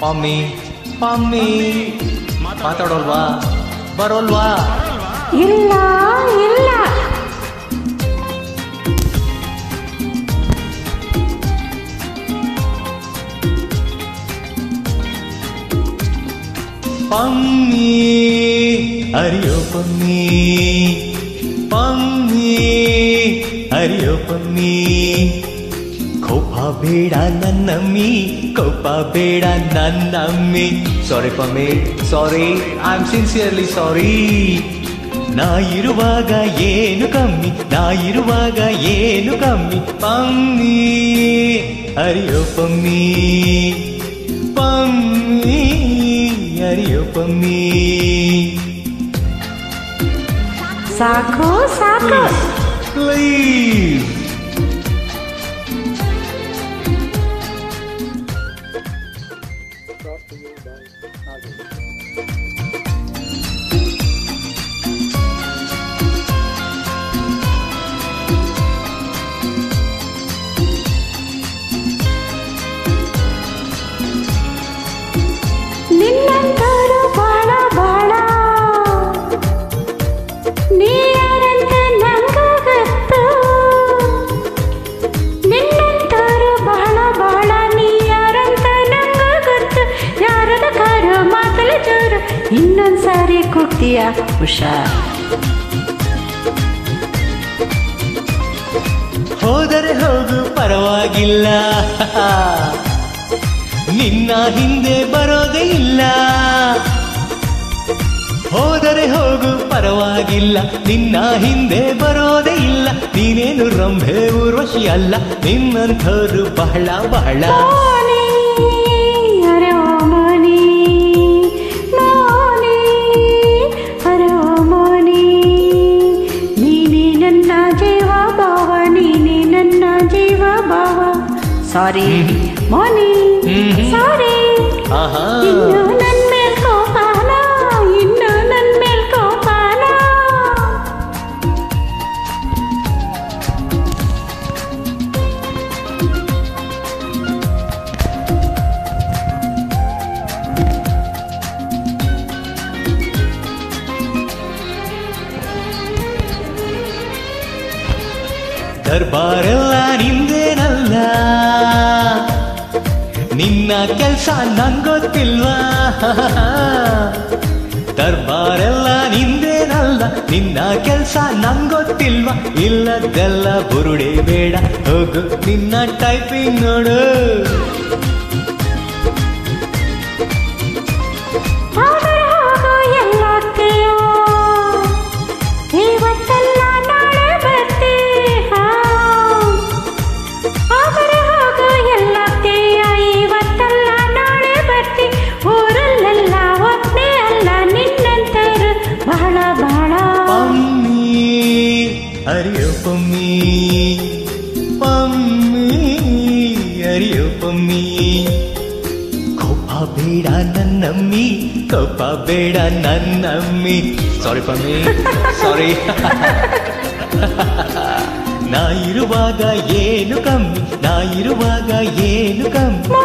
ಪಮ್ಮಿ ಪಮ್ಮಿ ಮಾತಾಡೋಲ್ವಾ ಬರೋಲ್ವಾ ಇಲ್ಲ ಇಲ್ಲ ಪಮ್ಮಿ ಅರಿಯೋ ಪಮ್ಮಿ ಪಮ್ಮಿ ಅರಿಯೋ ಪಮ್ಮಿ ಕೋಪ ಬೇಡ ನನ್ನಮ್ಮಿ ಕೋಪ ಬೇಡ ನನ್ನಮ್ಮಿ sorry Pammi sorry I am sincerely sorry ನಾ ಇರುವಾಗ ಏನು ಕಮ್ಮಿ ನಾ ಇರುವಾಗ ಏನು ಕಮ್ಮಿ ಪಮ್ಮಿ ಅರಿಯೋ ಪಮ್ಮಿ ಪಮ್ಮಿ ಅರಿಯೋ ಪಮ್ಮಿ ಸಾಕು ಸಾಕು ಲೀವ್ ನಿನ್ನಂತರು ಬಾಳ ಬಾಳ ನೀ ಯಾರಂತ ನಂಗ ಗೊತ್ತು ನಿನ್ನಂತರು ಬಾಳ ಬಾಳ ನೀ ಯಾರಂತ ನಂಗ ಗೊತ್ತು ಯಾರದ ಕಾರ ಮಾತಲ ಜೋರು ಇನ್ನೊಂದ್ಸಾರಿ ಕೂಗ್ತೀಯ ಹುಷಾರ್ ಹೋದರೆ ಹೋಗು ಪರವಾಗಿಲ್ಲ ನಿನ್ನ ಹಿಂದೆ ಬರೋದೇ ಇಲ್ಲ ಹೋದರೆ ಹೋಗು ಪರವಾಗಿಲ್ಲ ನಿನ್ನ ಹಿಂದೆ ಬರೋದೇ ಇಲ್ಲ ನೀನೇನು ರಂಭೆ ಊರ್ವಶಿ ಅಲ್ಲ ನಿನ್ನಂಥವ್ರು ಬಹಳ ಬಹಳ ಅರೆ ಓ ಮೋನಿ ಮೋನಿ ಅರೆ ಓ ಮೋನಿ ನೀನೇ ನನ್ನ ಜೀವ ಭಾವ ನೀನೇ ನನ್ನ ಜೀವ ಭಾವ ಸಾರಿ ಮೋನಿ ಸಾರಿ ಆಹಾ ಇನ್ನು ನನ್ ಮೇಲ್ ಕೋಪಾನ ಇನ್ನು ನನ್ ಮೇಲ್ ಕೋಪಾನ ದರ್ಬಾರೆಲ್ಲ ನಿಂದೇನಲ್ಲ ನಿನ್ನ ಕೆಲ್ಸ ನಂಗೊತ್ತಿಲ್ವಾ ದರ್ಬಾರೆಲ್ಲ ನಿಂದೇನಲ್ಲ ನಿನ್ನ ಕೆಲ್ಸ ನಂಗೊತ್ತಿಲ್ವಾ ಇಲ್ಲದೆಲ್ಲ ಬುರುಡೆ ಬೇಡ ಹೋಗು ನಿನ್ನ ಟೈಪಿಂಗ್ ನೋಡು ಆದರೆ ಹೋಗು ಎಲ್ಲೋಗ್ತೀಯ ಇವತ್ತೆಲ್ಲ ನಾಳೆ ಬರ್ತೀಯ ಆದರೆ ಹೋಗು ಎಲ್ಲೋಗ್ತೀಯ ಇವತ್ತೆಲ್ಲ ನಾಳೆ ಬರ್ತಿ ಊರಲ್ಲೆಲ್ಲ ಒಬ್ಬನೇ ಅಲ್ಲ ನಿನ್ನಂತರು ಬಹಳ ಬಹಳ ಪಮ್ಮಿ ಅರಿಯೋ ಪಮ್ಮಿ ಪಮ್ಮಿ ಅರಿಯೋ ಪಮ್ಮಿ ಕೋಪ ಬೇಡ ನನ್ನಮ್ಮಿ ಕೋಪ ಬೇಡ ನನ್ನಮ್ಮಿ ಸಾರಿ ಪಮ್ಮಿ ಸಾರಿ ನಾ ಇರುವಾಗ ಏನು ಕಮ್ಮಿ ನಾ ಇರುವಾಗ ಏನು ಕಮ್ಮಿ